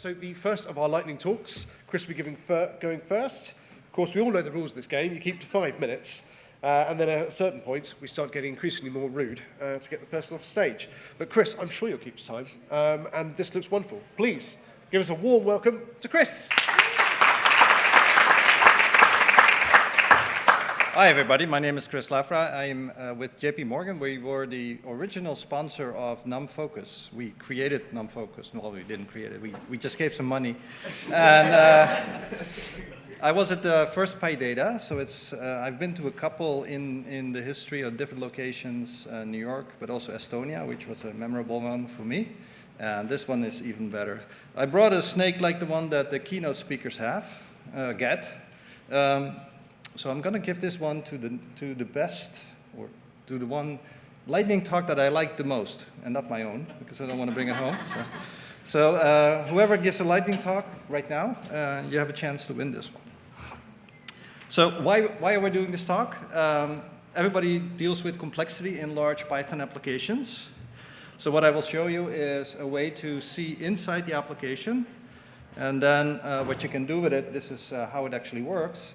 So the first of our lightning talks, Chris will be going first. Of course, we all know the rules of this game. You keep to 5 minutes, and then at a certain point, we start getting increasingly more rude to get the person off stage. But Chris, I'm sure you'll keep to time, and this looks wonderful. Please, give us a warm welcome to Chris. Hi everybody, my name is Chris Lafra. I'm with JP Morgan. We were the original sponsor of NumFOCUS. We created NumFOCUS. No, we didn't create it. We just gave some money. And I was at the first Pydata, so I've been to a couple in the history of different locations, New York, but also Estonia, which was a memorable one for me. And this one is even better. I brought a snake like the one that the keynote speakers get. So I'm going to give this one to the best, or to the one lightning talk that I like the most, and not my own, because I don't want to bring it home. So whoever gives a lightning talk right now, you have a chance to win this one. So why are we doing this talk? Everybody deals with complexity in large Python applications. So what I will show you is a way to see inside the application, and then what you can do with it. This is how it actually works.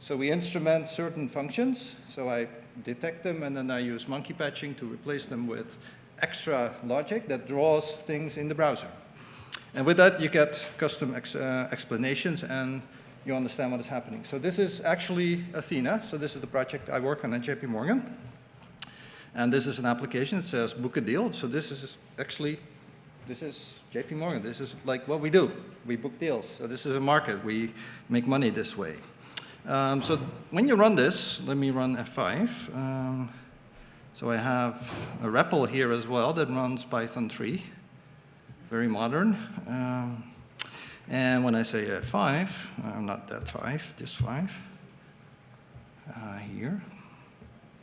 So we instrument certain functions, so I detect them, and then I use monkey patching to replace them with extra logic that draws things in the browser. And with that, you get custom explanations, and you understand what is happening. So this is actually Athena. So this is the project I work on at JP Morgan. And this is an application. It says book a deal. So this is JP Morgan. This is like what we do. We book deals. So this is a market. We make money this way. So when you run this, let me run F5. So I have a REPL here as well that runs Python 3, very modern. And when I say F5, not that 5, this 5, here,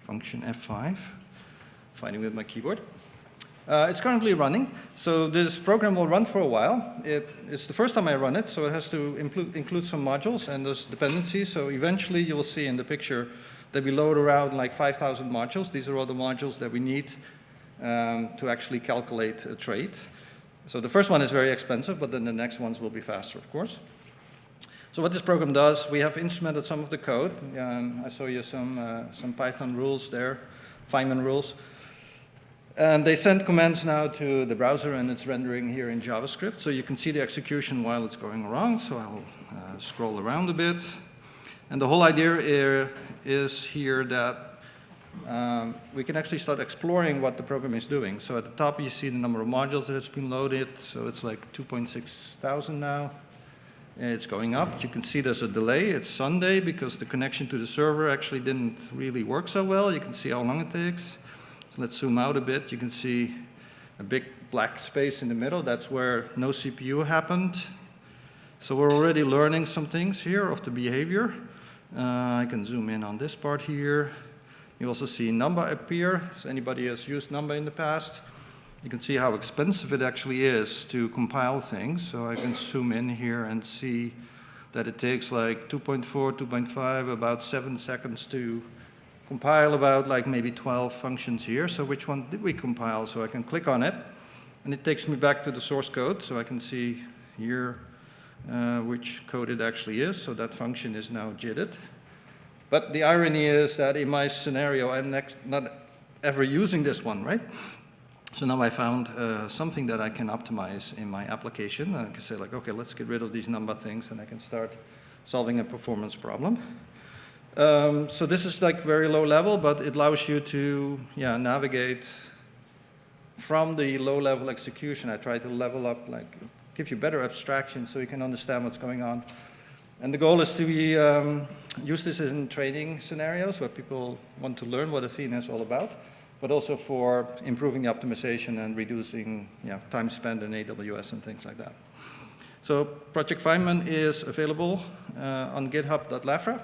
function F5, fighting with my keyboard. It's currently running, so this program will run for a while. It's the first time I run it, so it has to include some modules and those dependencies. So eventually you will see in the picture that we load around like 5,000 modules. These are all the modules that we need to actually calculate a trade. So the first one is very expensive, but then the next ones will be faster, of course. So what this program does, we have instrumented some of the code. I saw you some Python rules there, Feynman rules. And they send commands now to the browser, and it's rendering here in JavaScript. So you can see the execution while it's going around. So I'll scroll around a bit. And the whole idea is here that we can actually start exploring what the program is doing. So at the top, you see the number of modules that has been loaded. So it's like 2.6 thousand now. It's going up. You can see there's a delay. It's Sunday because the connection to the server actually didn't really work so well. You can see how long it takes. So let's zoom out a bit. You can see a big black space in the middle. That's where no CPU happened. So we're already learning some things here of the behavior. I can zoom in on this part here. You also see Numba appear. So anybody has used Numba in the past, you can see how expensive it actually is to compile things. So I can zoom in here and see that it takes like 2.4, 2.5, about 7 seconds to compile about like maybe 12 functions here. So which one did we compile? So I can click on it, and it takes me back to the source code. So I can see here which code it actually is. So that function is now JITted. But the irony is that in my scenario, I'm not ever using this one, right? So now I found something that I can optimize in my application. I can say like, okay, let's get rid of these number things, and I can start solving a performance problem. So this is like very low level, but it allows you to navigate from the low level execution. I try to level up, like give you better abstraction so you can understand what's going on. And the goal is to use this in training scenarios where people want to learn what Athena is all about, but also for improving the optimization and reducing time spent in AWS and things like that. So Project Feynman is available on github.lafra.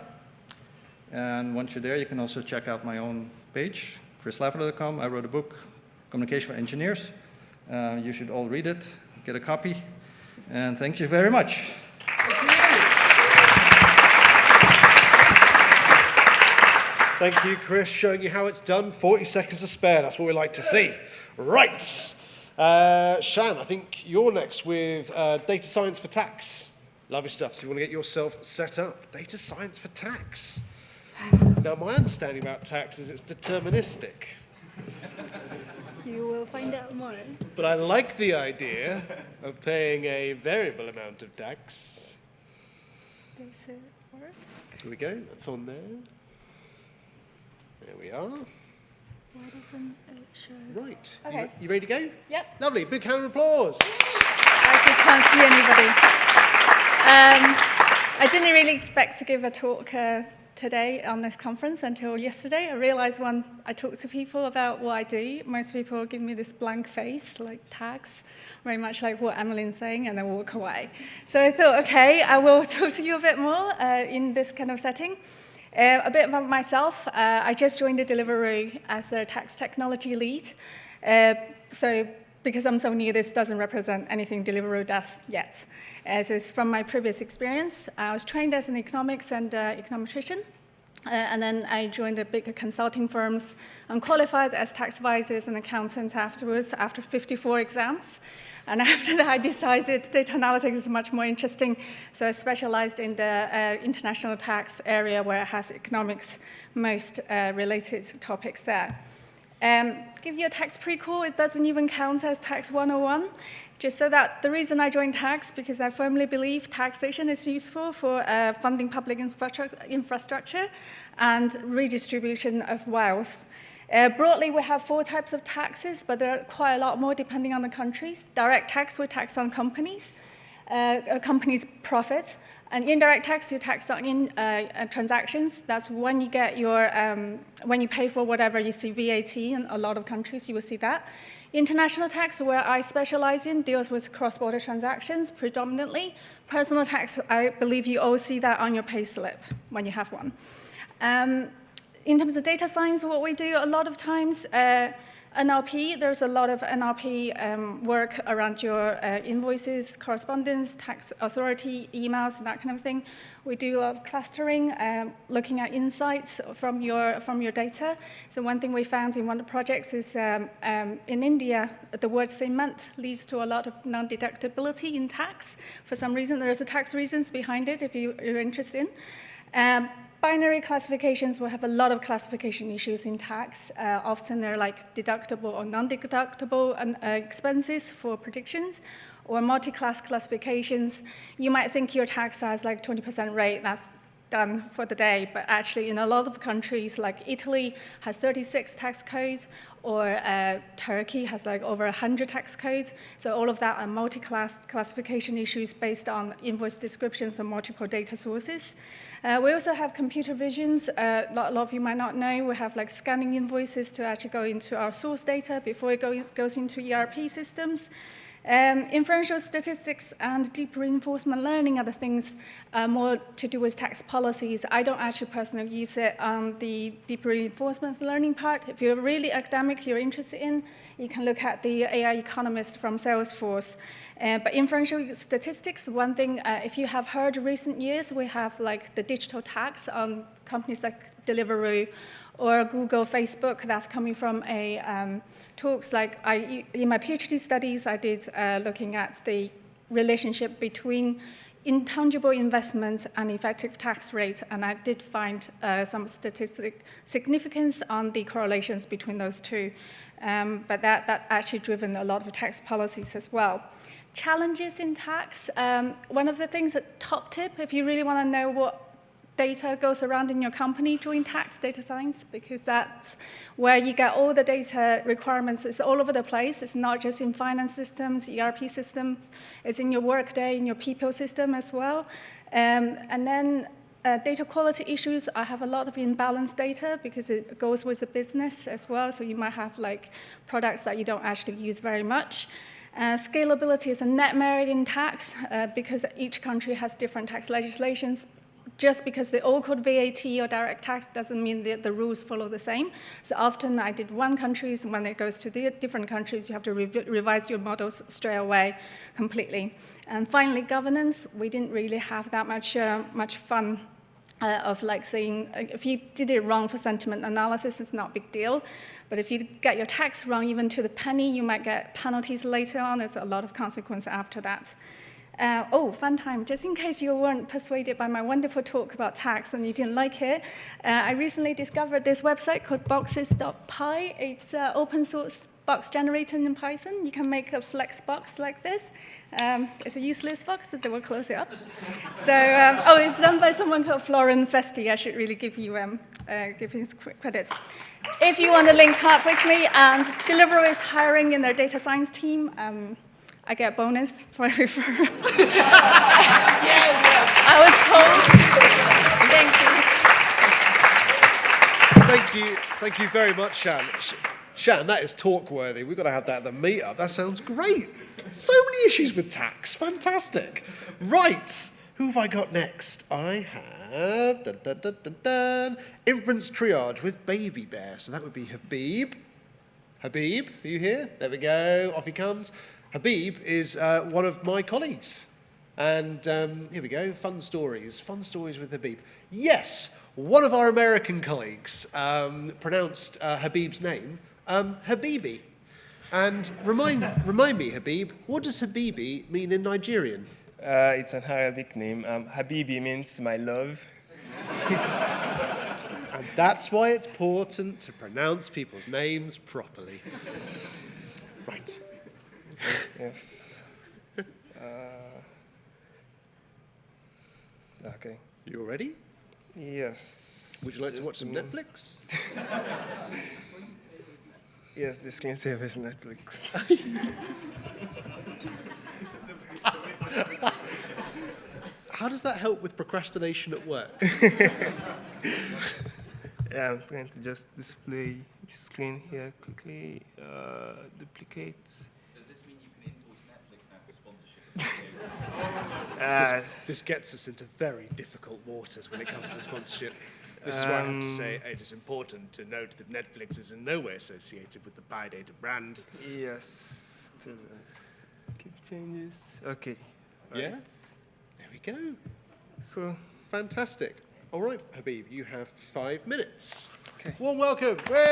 And once you're there, you can also check out my own page, chrislafra.com. I wrote a book, Communication for Engineers. You should all read it, get a copy. And thank you very much. Thank you, Chris, showing you how it's done. 40 seconds to spare. That's what we like to see. Right. Shan, I think you're next with data science for tax. Lovely stuff. So you want to get yourself set up. Data science for tax. Now, my understanding about tax is it's deterministic. You will find out more. But I like the idea of paying a variable amount of tax. Does it work? Here we go. That's on there. There we are. Why doesn't it show? Right. Okay. You ready to go? Yep. Lovely. Big hand of applause. I actually can't see anybody. I didn't really expect to give a talk today on this conference until yesterday. I realized when I talk to people about what I do, most people give me this blank face, like tax, very much like what Emmeline's saying, and then walk away. So I thought, okay, I will talk to you a bit more in this kind of setting. A bit about myself. I just joined the Deliveroo as the tax technology lead. So because I'm so new, this doesn't represent anything Deliveroo does yet. As is from my previous experience, I was trained as an economics and econometrician. And then I joined the big consulting firms and qualified as tax advisors and accountants afterwards, after 54 exams. And after that, I decided data analytics is much more interesting. So I specialized in the international tax area where it has economics most related topics there. Give you a tax prequel, it doesn't even count as tax 101. Just so that the reason I joined tax, because I firmly believe taxation is useful for funding public infrastructure and redistribution of wealth. Broadly, we have 4 types of taxes, but there are quite a lot more depending on the countries. Direct tax, we tax on companies, a company's profit. And indirect tax, you tax on transactions. That's when you get your, when you pay for whatever, you see VAT in a lot of countries, you will see that. International tax, where I specialize in, deals with cross-border transactions predominantly. Personal tax, I believe you all see that on your payslip when you have one. In terms of data science, what we do a lot of times, NLP, there's a lot of NLP work around your invoices, correspondence, tax authority, emails, and that kind of thing. We do a lot of clustering, looking at insights from your data. So one thing we found in one of the projects is in India, the word cement leads to a lot of non-deductibility in tax. For some reason, there's the tax reasons behind it if you're interested in. Binary classifications will have a lot of classification issues in tax. Often they're like deductible or non-deductible expenses for predictions, or multi-class classifications. You might think your tax has like 20% rate, that's done for the day, but actually in a lot of countries like Italy has 36 tax codes, or Turkey has like over 100 tax codes. So all of that are multi-class classification issues based on invoice descriptions and multiple data sources. We also have computer visions. A lot of you might not know, we have like scanning invoices to actually go into our source data before it goes into ERP systems. Inferential statistics and deep reinforcement learning are the things more to do with tax policies. I don't actually personally use it on the deep reinforcement learning part. If you're really academic, you're interested in, you can look at the AI economist from Salesforce. But inferential statistics, one thing, if you have heard recent years, we have like the digital tax on companies like Deliveroo or Google, Facebook, that's coming from a talks like in my PhD studies, I did looking at the relationship between intangible investments and effective tax rate, and I did find some statistic significance on the correlations between those two. But that actually driven a lot of tax policies as well. Challenges in tax, one of the things, top tip, if you really want to know what data goes around in your company, join tax data science, because that's where you get all the data requirements. It's all over the place. It's not just in finance systems, ERP systems. It's in your Workday, in your people system as well. And then data quality issues. I have a lot of imbalanced data because it goes with the business as well. So you might have like products that you don't actually use very much. Scalability is a nightmare in tax because each country has different tax legislations. Just because they all code VAT or direct tax doesn't mean that the rules follow the same. So often I did one country, and when it goes to the different countries, you have to revise your models straight away completely. And finally, governance. We didn't really have that much fun of like saying, if you did it wrong for sentiment analysis, it's not a big deal. But if you get your tax wrong, even to the penny, you might get penalties later on. There's a lot of consequence after that. Fun time. Just in case you weren't persuaded by my wonderful talk about tax and you didn't like it, I recently discovered this website called boxes.py. It's open source box generator in Python. You can make a flex box like this. It's a useless box, so they will close it up. So, it's done by someone called Florian Festi. I should really give his credits. If you want to link up with me, and Deliveroo is hiring in their data science team, I get a bonus for referral. Yes. I was told. Thank you. Thank you very much, Shan. Shan, that is talk-worthy. We've got to have that at the meetup. That sounds great. So many issues with tax. Fantastic. Right. Who have I got next? I have inference triage with Baby Bear. So that would be Habib. Habib, are you here? There we go. Off he comes. Habib is one of my colleagues. And here we go. Fun stories. Fun stories with Habib. Yes, one of our American colleagues pronounced Habib's name Habibi. And remind me, Habib, what does Habibi mean in Nigerian? It's an Arabic name. Habibi means my love. And that's why it's important to pronounce people's names properly. Right. Yes. Okay. You all ready? Yes. Would you like to watch some Netflix? Yes, the screensaver is Netflix. How does that help with procrastination at work? Yeah, I'm trying to just display the screen here quickly. Duplicate. Does this mean you can invoice Netflix now for sponsorship? This gets us into very difficult waters when it comes to sponsorship. This is why I have to say it is important to note that Netflix is in no way associated with the Pydata brand. Yes. Doesn't keep changes. Okay. Yeah? Right. There we go. Cool. Fantastic. All right, Habib, you have 5 minutes. Okay. Warm welcome. Way!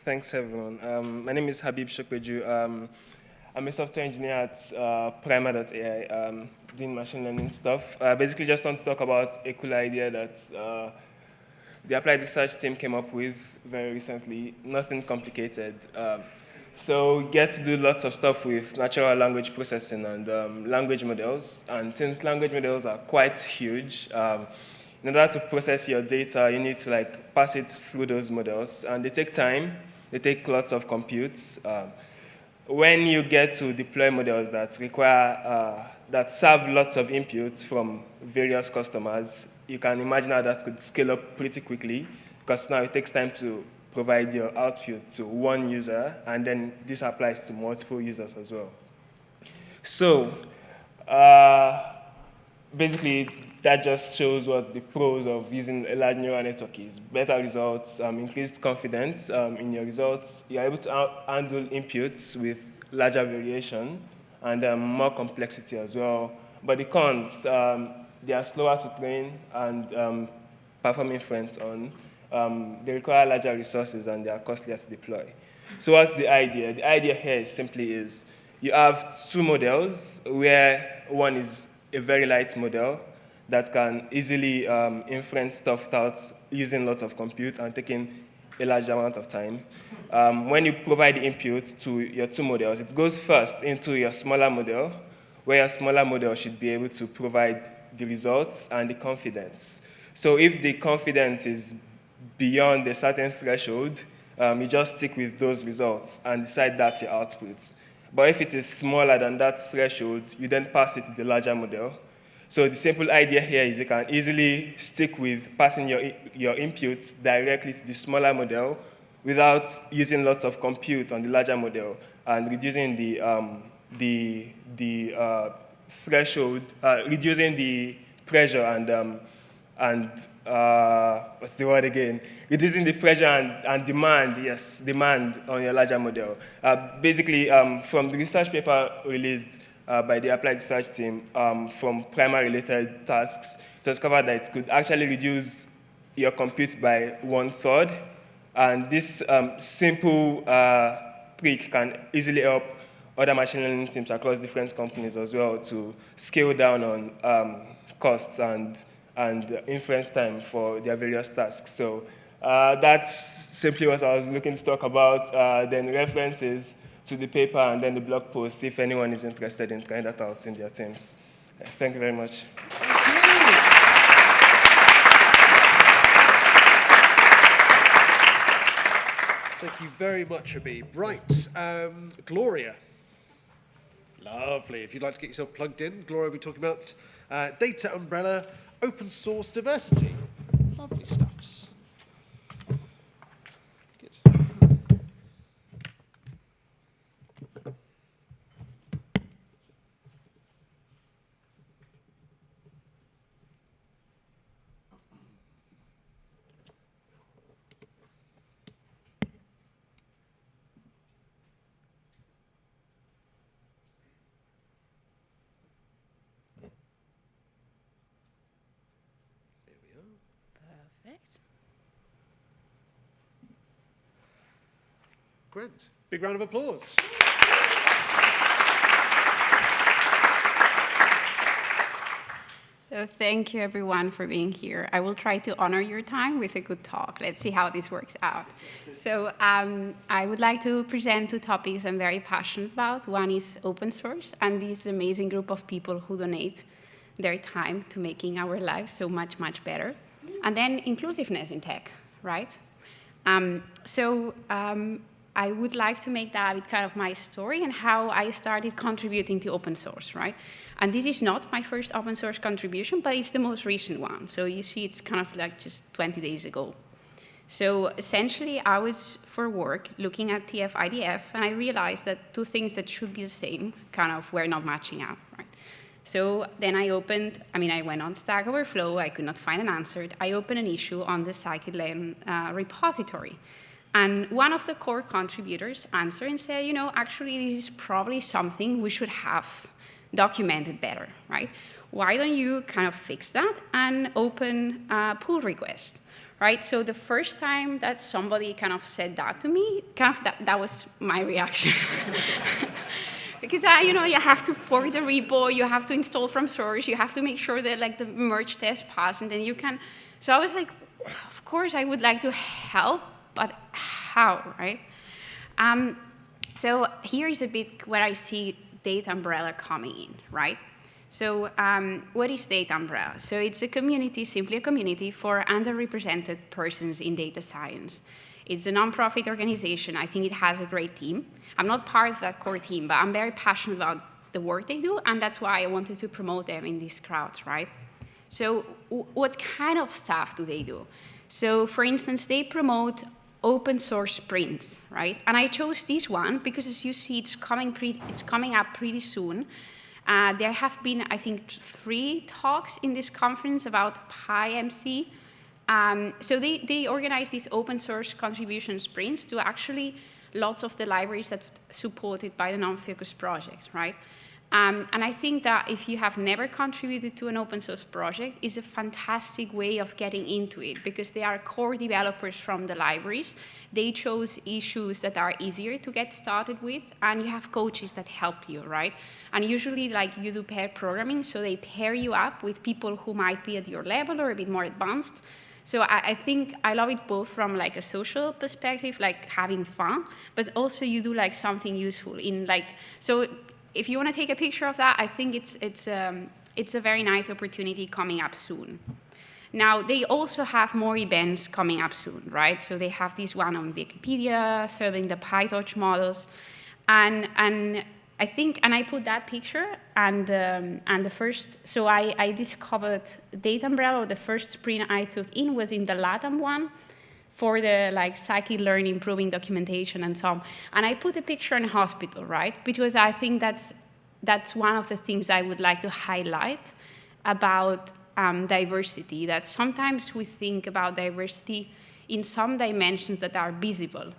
Thanks, everyone. My name is Habib Shokweju. I'm a software engineer at Primer.ai, doing machine learning stuff. Basically, just want to talk about a cool idea that the applied research team came up with very recently. Nothing complicated. So we get to do lots of stuff with natural language processing and language models. And since language models are quite huge, in order to process your data, you need to pass it through those models. And they take time. They take lots of compute. When you get to deploy models that require, that serve lots of inputs from various customers, you can imagine how that could scale up pretty quickly, because now it takes time to provide your output to one user, and then this applies to multiple users as well. So basically, that just shows what the pros of using a large neural network is. Better results, increased confidence in your results. You're able to handle inputs with larger variation and more complexity as well. But the cons, they are slower to train and perform inference on. They require larger resources and they are costlier to deploy. So what's the idea? The idea here is you have 2 models where one is a very light model that can easily inference stuff without using lots of compute and taking a large amount of time. When you provide the input to your 2 models, it goes first into your smaller model, where your smaller model should be able to provide the results and the confidence. So if the confidence is beyond a certain threshold, you just stick with those results and decide that's your output. But if it is smaller than that threshold, you then pass it to the larger model. So the simple idea here is you can easily stick with passing your inputs directly to the smaller model without using lots of compute on the larger model and reducing the threshold, reducing the pressure and and what's the word again? Reducing the pressure and demand, yes, demand on your larger model. Basically, from the research paper released by the applied research team from primer-related tasks, it was discovered that it could actually reduce your compute by 1/3. And this simple trick can easily help other machine learning teams across different companies as well to scale down on costs and inference time for their various tasks. So that's simply what I was looking to talk about. Then references to the paper and then the blog post if anyone is interested in trying that out in their teams. Thank you very much. Thank you very much, Habib. Right, Gloria. Lovely. If you'd like to get yourself plugged in, Gloria will be talking about data umbrella, open source diversity. Lovely stuffs. Good. Perfect. Great. Big round of applause. So thank you everyone for being here. I will try to honor your time with a good talk. Let's see how this works out. So I would like to present two topics I'm very passionate about. One is open source and this amazing group of people who donate their time to making our lives so much, much better. And then inclusiveness in tech, right? I would like to make that kind of my story and how I started contributing to open source, right? And this is not my first open source contribution, but it's the most recent one. So you see it's kind of like just 20 days ago. So essentially, I was for work looking at TF-IDF, and I realized that two things that should be the same kind of were not matching up, right? So then I went on Stack Overflow, I could not find an answer. I opened an issue on the scikit-learn repository. And one of the core contributors answered and said, actually, this is probably something we should have documented better, right? Why don't you kind of fix that and open a pull request, right? So the first time that somebody kind of said that to me, that was my reaction. Because you have to fork the repo, you have to install from source, you have to make sure that the merge test pass, and then you can. So I was like, of course I would like to help, but how, right? So here is a bit where I see Data Umbrella coming in, right? So what is Data Umbrella? So it's a community, simply a community for underrepresented persons in data science. It's a nonprofit organization. I think it has a great team. I'm not part of that core team, but I'm very passionate about the work they do, and that's why I wanted to promote them in these crowds, right? So what kind of stuff do they do? So for instance, they promote open source sprints, right? And I chose this one because, as you see, it's coming up pretty soon. There have been, I think, 3 talks in this conference about PyMC. So they organize these open source contribution sprints to actually lots of the libraries that are supported by the NumFOCUS project, right? And I think that if you have never contributed to an open source project, it's a fantastic way of getting into it because they are core developers from the libraries. They chose issues that are easier to get started with, and you have coaches that help you, right? And usually, you do pair programming, so they pair you up with people who might be at your level or a bit more advanced. So I think I love it both from a social perspective, having fun, but also you do something useful in so. If you want to take a picture of that, I think it's a very nice opportunity coming up soon. Now, they also have more events coming up soon, right? So they have this one on Wikipedia, serving the PyTorch models. And I think, and I put that picture, and the first, so I discovered Data Umbrella, or the first sprint I took in was in the LATAM one, for the scikit-learn improving documentation and so on. And I put a picture in a hospital, right? Because I think that's one of the things I would like to highlight about diversity, that sometimes we think about diversity in some dimensions that are visible,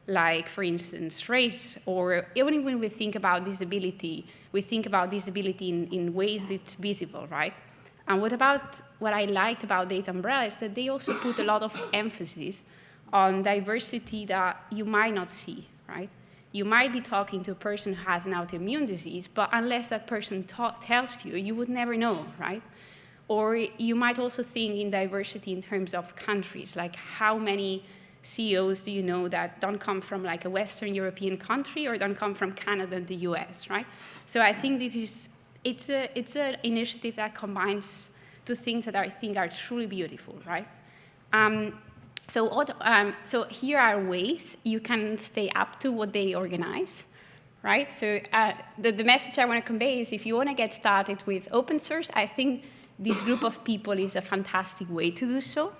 like, for instance, race, or even when we think about disability, we think about disability in ways that's visible, right? And what I liked about Data Umbrella is that they also put a lot of emphasis on diversity that you might not see, right? You might be talking to a person who has an autoimmune disease, but unless that person tells you, you would never know, right? Or you might also think in diversity in terms of countries, like how many CEOs do you know that don't come from like a Western European country or don't come from Canada and the US, right? So I think it's an initiative that combines two things that I think are truly beautiful, right? So here are ways you can stay up to what they organize, right? So the message I want to convey is if you want to get started with open source, I think this group of people is a fantastic way to do so.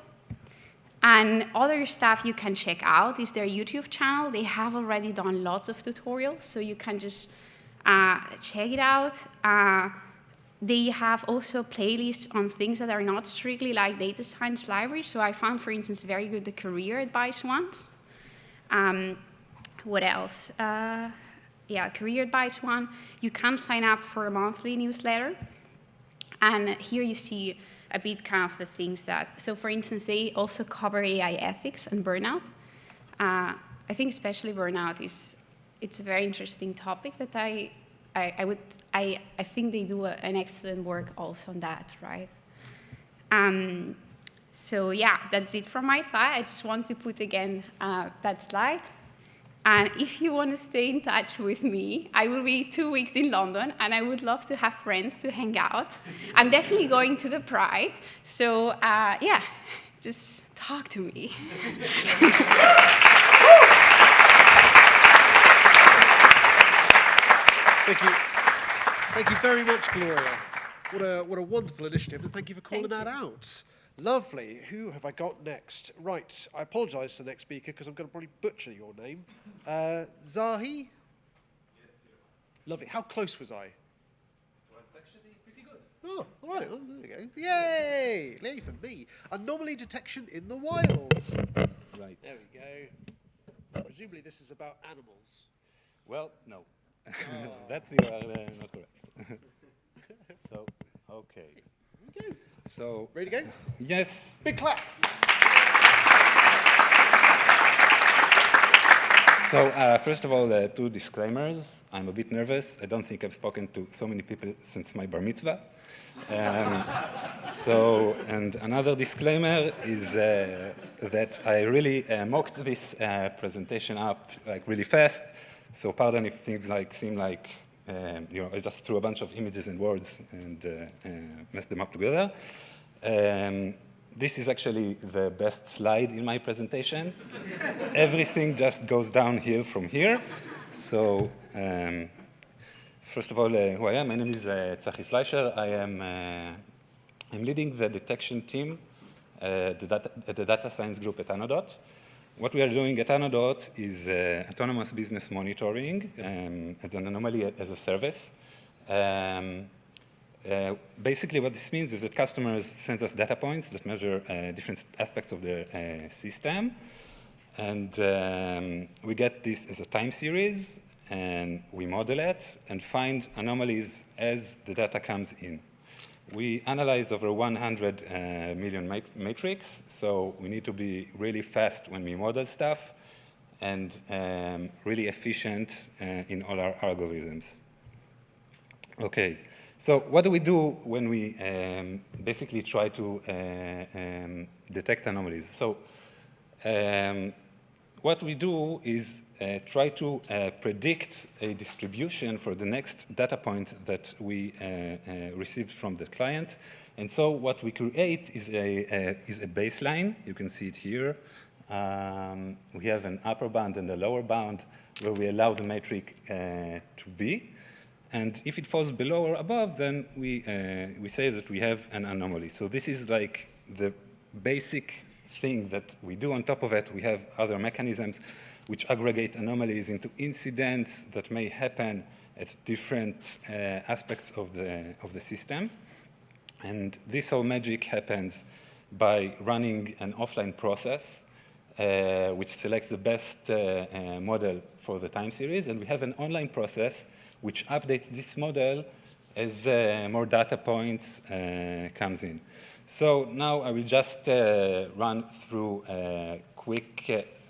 And other stuff you can check out is their YouTube channel. They have already done lots of tutorials, so you can just check it out. They have also playlists on things that are not strictly like data science libraries. So I found, for instance, very good the career advice ones. What else? Career advice one. You can sign up for a monthly newsletter. And here you see a bit kind of the things that, so for instance, they also cover AI ethics and burnout. I think especially burnout it's a very interesting topic that I think they do an excellent work also on that, right? So yeah, that's it from my side. I just want to put again that slide. And if you want to stay in touch with me, I will be 2 weeks in London, and I would love to have friends to hang out. I'm definitely going to the Pride, so yeah, just talk to me. Thank you. Thank you very much, Gloria. What a wonderful initiative, and thank you for calling that out. Lovely. Who have I got next? Right. I apologise to the next speaker because I'm going to probably butcher your name. Zahi? Yes, lovely. How close was I? It was actually pretty good. Oh, all right. Oh, there we go. Yay! Yay for me. Anomaly detection in the wild. Right. There we go. So presumably this is about animals. Well, no. Oh. That you are not correct. So, okay. Here we go. So, Ready to go? yes. Big clap. So, first of all, 2 disclaimers. I'm a bit nervous. I don't think I've spoken to so many people since my bar mitzvah. And another disclaimer is that I really mocked this presentation up like really fast. So pardon if things seem like I just threw a bunch of images and words and messed them up together. This is actually the best slide in my presentation. Everything just goes downhill from here. So first of all, who I am, my name is Tzachi Fleischer. I'm leading the detection team at the data science group at Anodot. What we are doing at Anodot is autonomous business monitoring and an anomaly as a service. Basically, what this means is that customers send us data points that measure different aspects of their system. And we get this as a time series, and we model it and find anomalies as the data comes in. We analyze over 100 million matrix, so we need to be really fast when we model stuff and really efficient in all our algorithms. Okay, so what do we do when we basically try to detect anomalies? So what we do is try to predict a distribution for the next data point that we received from the client. And so what we create is a baseline. You can see it here. We have an upper bound and a lower bound where we allow the metric to be. And if it falls below or above, then we say that we have an anomaly. So this is like the basic thing that we do. On top of it, we have other mechanisms which aggregate anomalies into incidents that may happen at different aspects of the system. And this whole magic happens by running an offline process which selects the best model for the time series. And we have an online process which updates this model as more data points comes in. So now I will just run through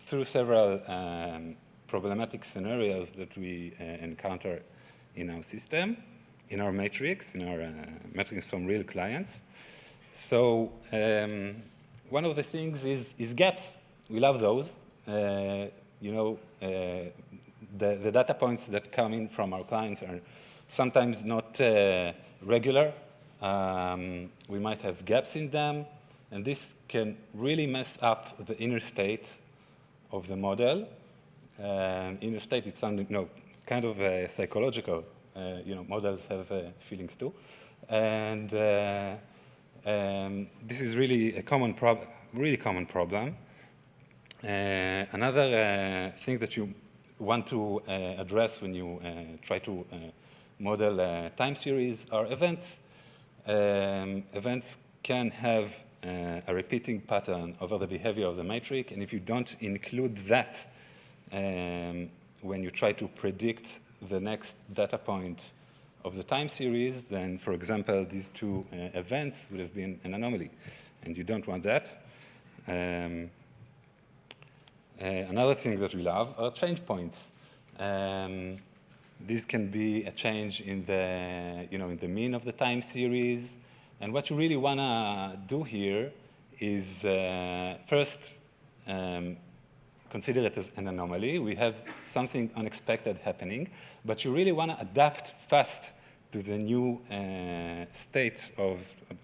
through several problematic scenarios that we encounter in our system, in our matrix, matrix from real clients. So one of the things is gaps. We love those. The data points that come in from our clients are sometimes not regular. We might have gaps in them, and this can really mess up the inner state of the model. Inner state, it's something, kind of psychological. Models have feelings too, and this is really a common problem. Another thing that you want to address when you try to model time series are events. Events can have a repeating pattern over the behavior of the matrix, and if you don't include that when you try to predict the next data point of the time series, then, for example, these two events would have been an anomaly, and you don't want that. Another thing that we love are change points. This can be a change in the mean of the time series. And what you really want to do here is first consider it as an anomaly. We have something unexpected happening, but you really want to adapt fast to the new to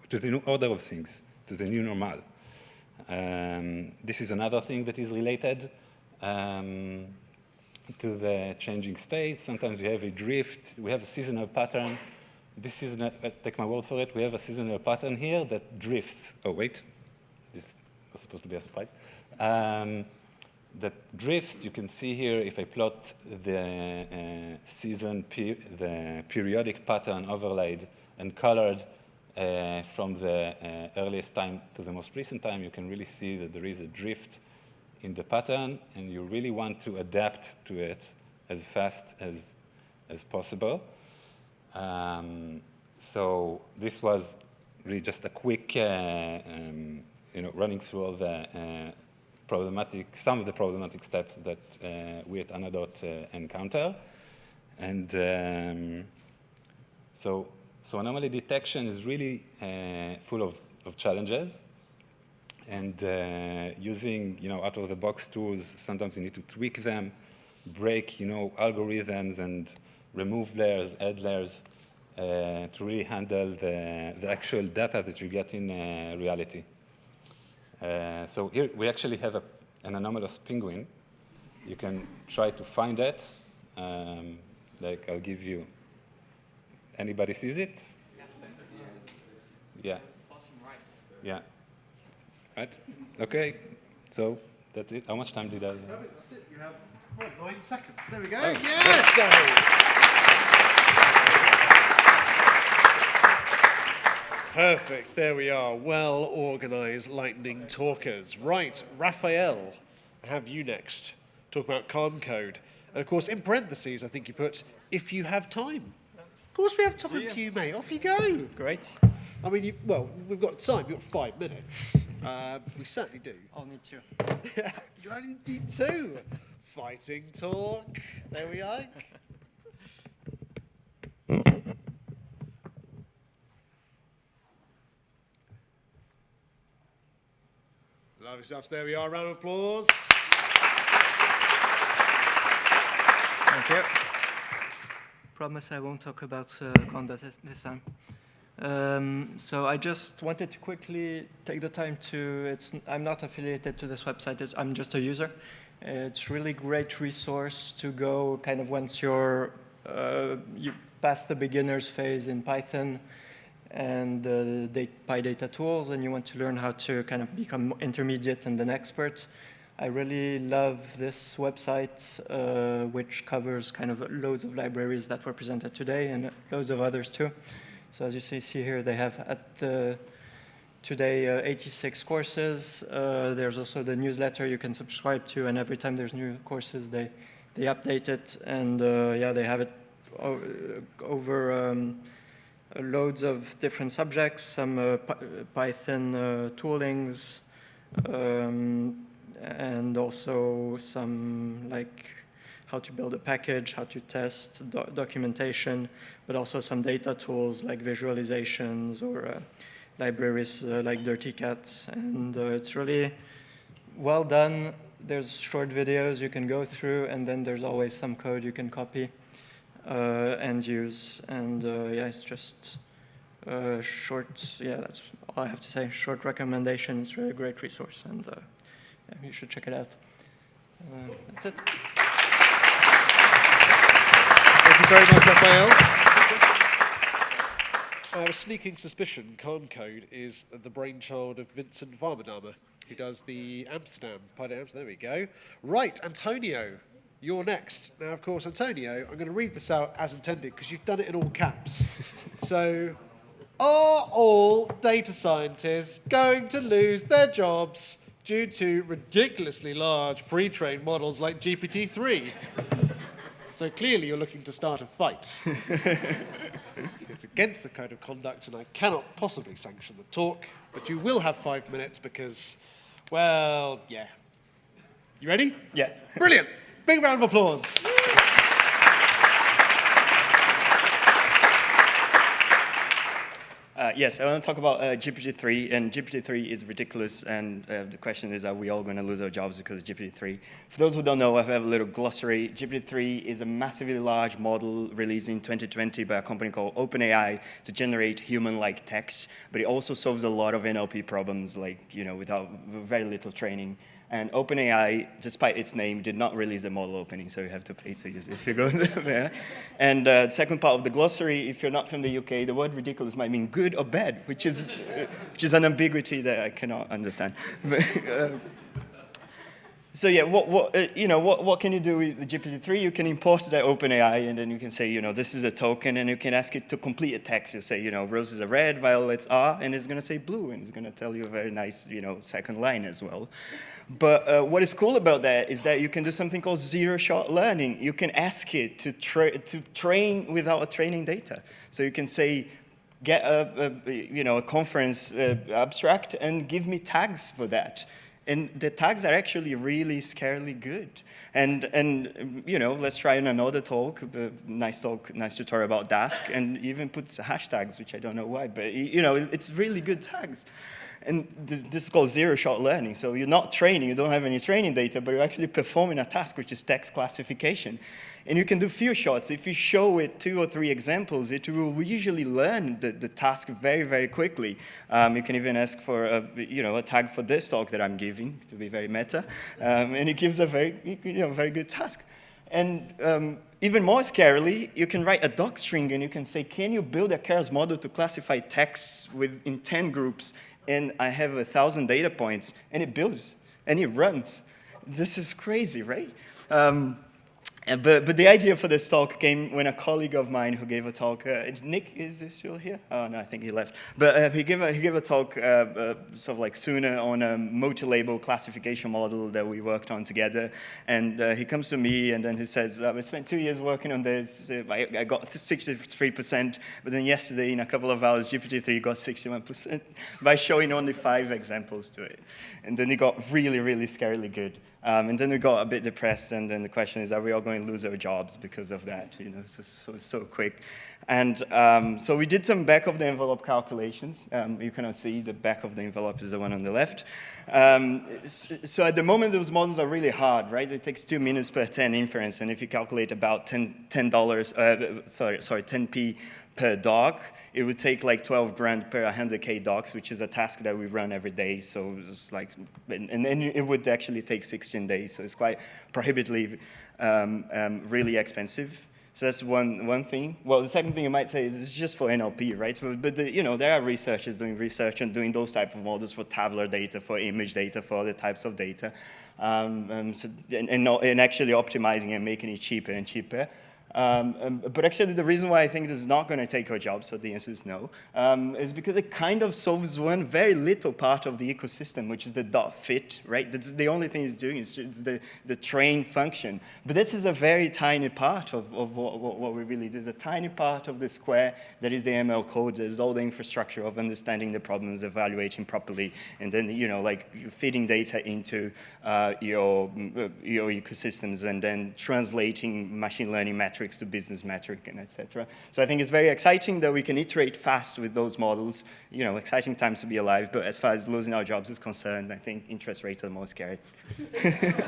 the new order of things, to the new normal. This is another thing that is related to the changing state. Sometimes we have a drift. We have a seasonal pattern. This seasonal, take my word for it, we have a seasonal pattern here that drifts. Oh, wait. This was supposed to be a surprise. That drifts, you can see here, if I plot the the periodic pattern overlaid and colored from the earliest time to the most recent time, you can really see that there is a drift in the pattern, and you really want to adapt to it as fast as possible. So this was really just a quick, running through all the some of the problematic steps that we at Anadot encounter. And so anomaly detection is really full of challenges. And using out-of-the-box tools, sometimes you need to tweak them, break algorithms, and remove layers, add layers to really handle the actual data that you get in reality. So here we actually have an anomalous penguin. You can try to find it. Like I'll give you. Anybody sees it? Yeah. Yeah. Right? Okay. So that's it. How much time did I have? That's it. You have 9 seconds. There we go. Oh. Yes! Perfect. There we are. Well-organized lightning talkers. Right, Raphael, I have you next. Talk about calm code. And of course, in parentheses, I think you put, if you have time. Of course we have time for you, mate. Off you go. Great. I mean, we've got time. We've got 5 minutes. We certainly do. I'll need to. You only need 2. Fighting talk. There we are. Lovely stuff. There we are. Round of applause. Thank you. Promise I won't talk about Conda this time. So I just wanted to quickly take the time to, I'm not affiliated to this website, I'm just a user. It's really great resource to go kind of once you pass the beginner's phase in Python and Pydata tools, and you want to learn how to kind of become intermediate and then expert. I really love this website, which covers kind of loads of libraries that were presented today and loads of others too. So as you see here, they have today 86 courses. There's also the newsletter you can subscribe to, and every time there's new courses, they update it, and yeah, they have it over loads of different subjects, some Python toolings, and also some like how to build a package, how to test documentation, but also some data tools like visualizations or libraries like Dirty Cat. And it's really well done. There's short videos you can go through, and then there's always some code you can copy and use. And yeah, it's just short. Yeah, that's all I have to say. Short recommendation. It's really a great resource, and yeah, you should check it out. That's it. Thank you very much, Raphael. I have a sneaking suspicion Khan Code is the brainchild of Vincent Varmadama, who does the Amsterdam, Pydata. There we go. Right, Antonio, you're next. Now, of course, Antonio, I'm going to read this out as intended because you've done it in all caps. So, are all data scientists going to lose their jobs due to ridiculously large pre-trained models like GPT-3? So clearly you're looking to start a fight. It's against the code of conduct and I cannot possibly sanction the talk, but you will have 5 minutes because, well, yeah. You ready? Yeah. Brilliant. Big round of applause. Yes, I want to talk about GPT-3, and GPT-3 is ridiculous, and the question is, are we all going to lose our jobs because of GPT-3? For those who don't know, I have a little glossary. GPT-3 is a massively large model released in 2020 by a company called OpenAI to generate human-like text, but it also solves a lot of NLP problems, like, you know, without very little training. And OpenAI, despite its name, did not release the model opening, so you have to pay to use it if you go there. And the second part of the glossary, if you're not from the UK, the word ridiculous might mean good or bad, which is an ambiguity that I cannot understand. So yeah, what can you do with the GPT-3? You can import that OpenAI, and then you can say, you know, this is a token, and you can ask it to complete a text. You say, you know, roses are red, violets are, and it's going to say blue, and it's going to tell you a very nice, you know, second line as well. But what is cool about that is that you can do something called zero-shot learning. You can ask it to train without training data. So you can say, get a conference abstract and give me tags for that. And the tags are actually really scarily good. And you know, let's try in another talk, nice tutorial about Dask, and even put hashtags, which I don't know why, but you know, it's really good tags. And this is called zero-shot learning. So you're not training, you don't have any training data, but you're actually performing a task, which is text classification. And you can do few shots. If you show it 2 or 3 examples, it will usually learn the task very, very quickly. You can even ask for a tag for this talk that I'm giving, to be very meta. And it gives a very good task. And even more scarily, you can write a doc string and you can say, can you build a Keras model to classify texts in 10 groups? And I have 1,000 data points, and it builds, and it runs. This is crazy, right? But the idea for this talk came when a colleague of mine who gave a talk, Nick, is he still here? Oh, no, I think he left. But he gave a talk sort of like sooner on a multi-label classification model that we worked on together. And he comes to me, and then he says, I spent 2 years working on this. I got 63%, but then yesterday, in a couple of hours, GPT-3 got 61% by showing only 5 examples to it. And then it got really, really scarily good. And then we got a bit depressed, and then the question is, are we all going to lose our jobs because of that? You know, so quick. And so we did some back-of-the-envelope calculations. You cannot see the back of the envelope is the one on the left. So at the moment, those models are really hard, right? It takes 2 minutes per 10 inference, and if you calculate about $10p per doc, it would take like 12 grand per 100K docs, which is a task that we run every day. So it's like, and then it would actually take 16 days. So it's quite prohibitively really expensive. So that's one thing. Well, the second thing you might say is it's just for NLP, right? But there are researchers doing research and doing those type of models for tabular data, for image data, for other types of data, and actually optimizing and making it cheaper and cheaper. But actually, the reason why I think this is not going to take our jobs, so the answer is no, is because it kind of solves one very little part of the ecosystem, which is the .fit, right? That's the only thing it's doing is the train function. But this is a very tiny part of what we really do. It's a tiny part of the square that is the ML code. There's all the infrastructure of understanding the problems, evaluating properly, and then, you know, like feeding data into your ecosystems, and then translating machine learning metrics to business metric, and etc. So I think it's very exciting that we can iterate fast with those models. You know, exciting times to be alive, but as far as losing our jobs is concerned, I think interest rates are more scary. Thank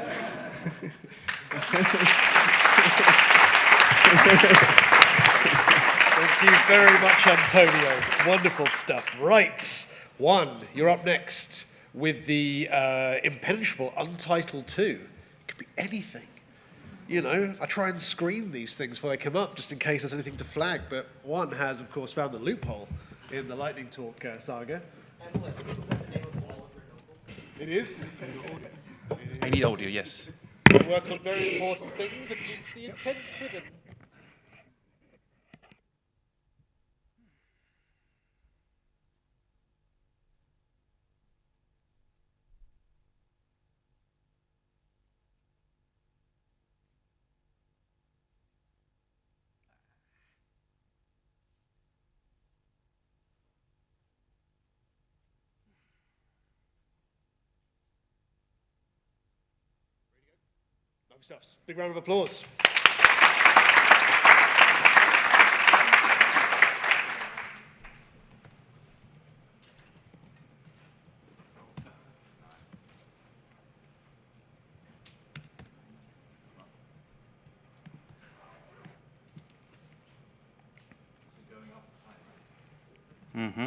you very much, Antonio. Wonderful stuff. Right, Juan, you're up next with the impenetrable Untitled 2. It could be anything. You know, I try and screen these things before they come up, just in case there's anything to flag, but Juan has, of course, found the loophole in the Lightning Talk saga. It is? I need audio, yes. We work on very important things and keeps the intent hidden. Lovely stuff. Big round of applause. Mm-hmm.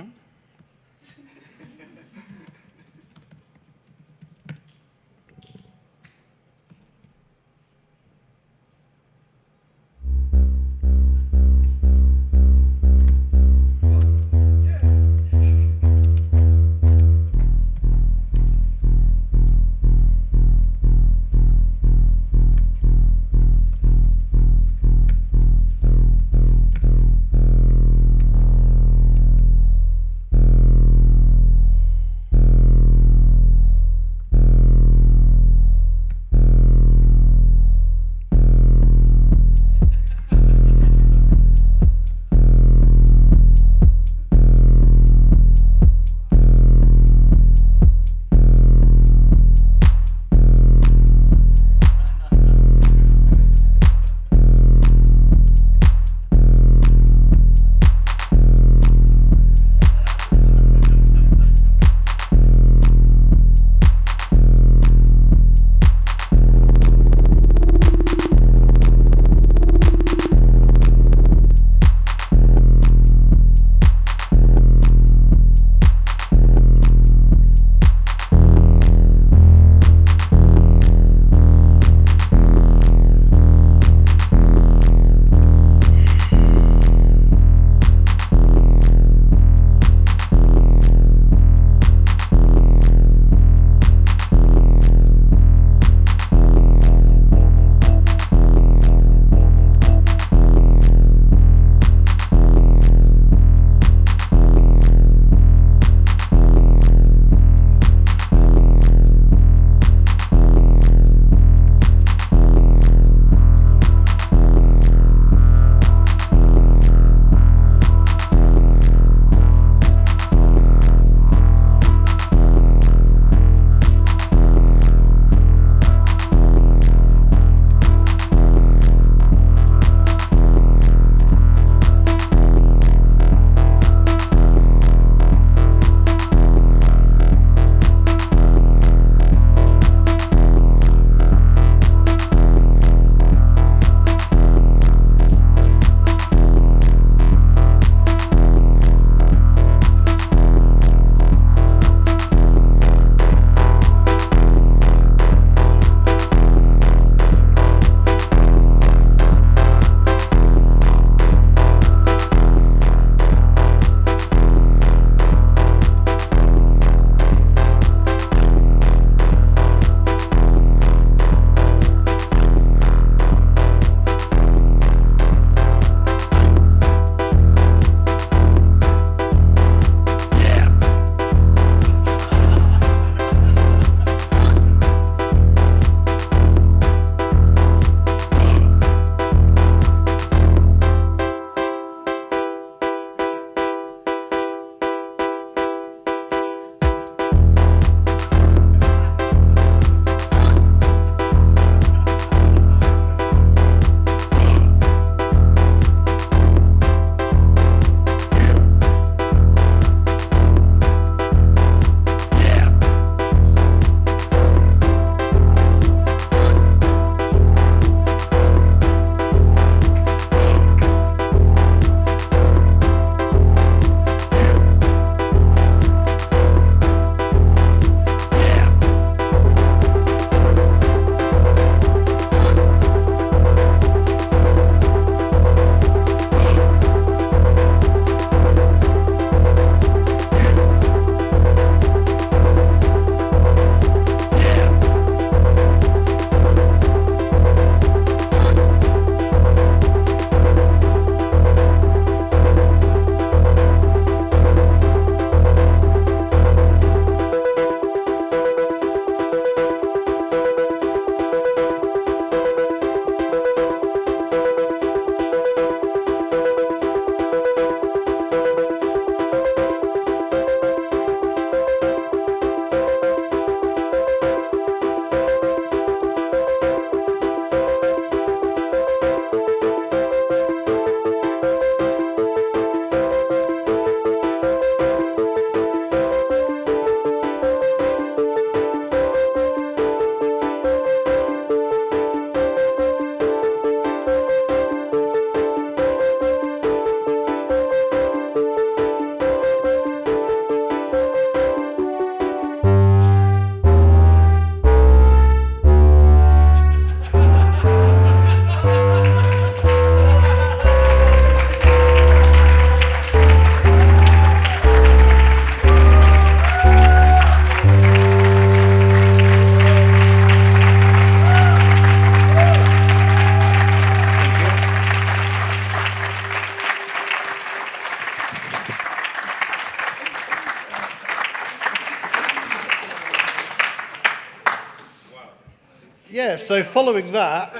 Yeah, so following that...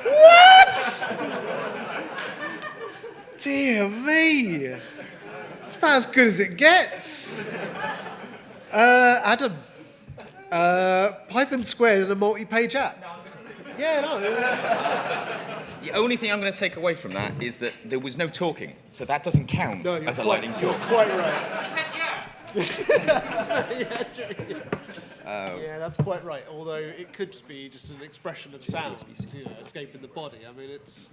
What? Dear me. It's about as good as it gets. Adam, Python squared in a multi-page app. Yeah, no. The only thing I'm going to take away from that is that there was no talking, so that doesn't count No, as a lightning you're talk. quite right. Yeah, that's quite right. Although it could be just an expression of sound, you know, escaping the body. I mean, it's...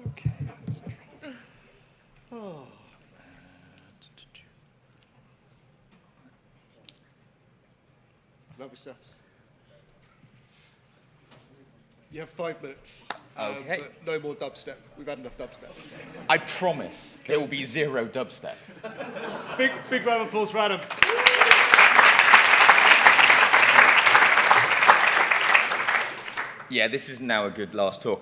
Okay, let's try. Oh. Lovely stuff. You have 5 minutes. Okay. But no more dubstep. We've had enough dubstep. I promise there will be 0 dubstep. Big round of applause for Adam. Yeah, this is now a good last talk.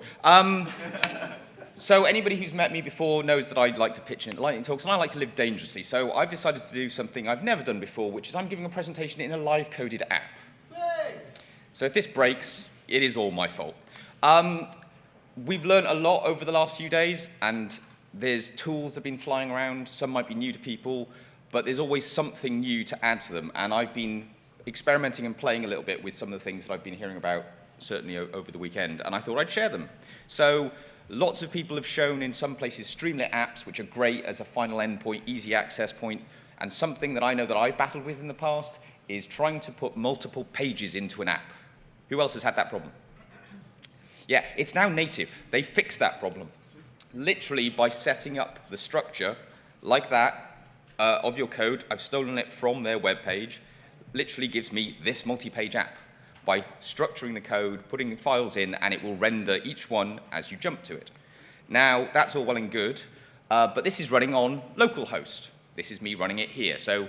So anybody who's met me before knows that I like to pitch in lightning talks, and I like to live dangerously. So I've decided to do something I've never done before, which is I'm giving a presentation in a live-coded app. So if this breaks, it is all my fault. We've learned a lot over the last few days, and there's tools that have been flying around. Some might be new to people, but there's always something new to add to them. And I've been experimenting and playing a little bit with some of the things that I've been hearing about, certainly over the weekend, and I thought I'd share them. So lots of people have shown in some places Streamlit apps, which are great as a final endpoint, easy access point, and something that I know that I've battled with in the past is trying to put multiple pages into an app. Who else has had that problem? Yeah, it's now native. They fixed that problem. Literally by setting up the structure like that of your code, I've stolen it from their web page, literally gives me this multi-page app by structuring the code, putting files in, and it will render each one as you jump to it. Now, that's all well and good, but this is running on localhost. This is me running it here. So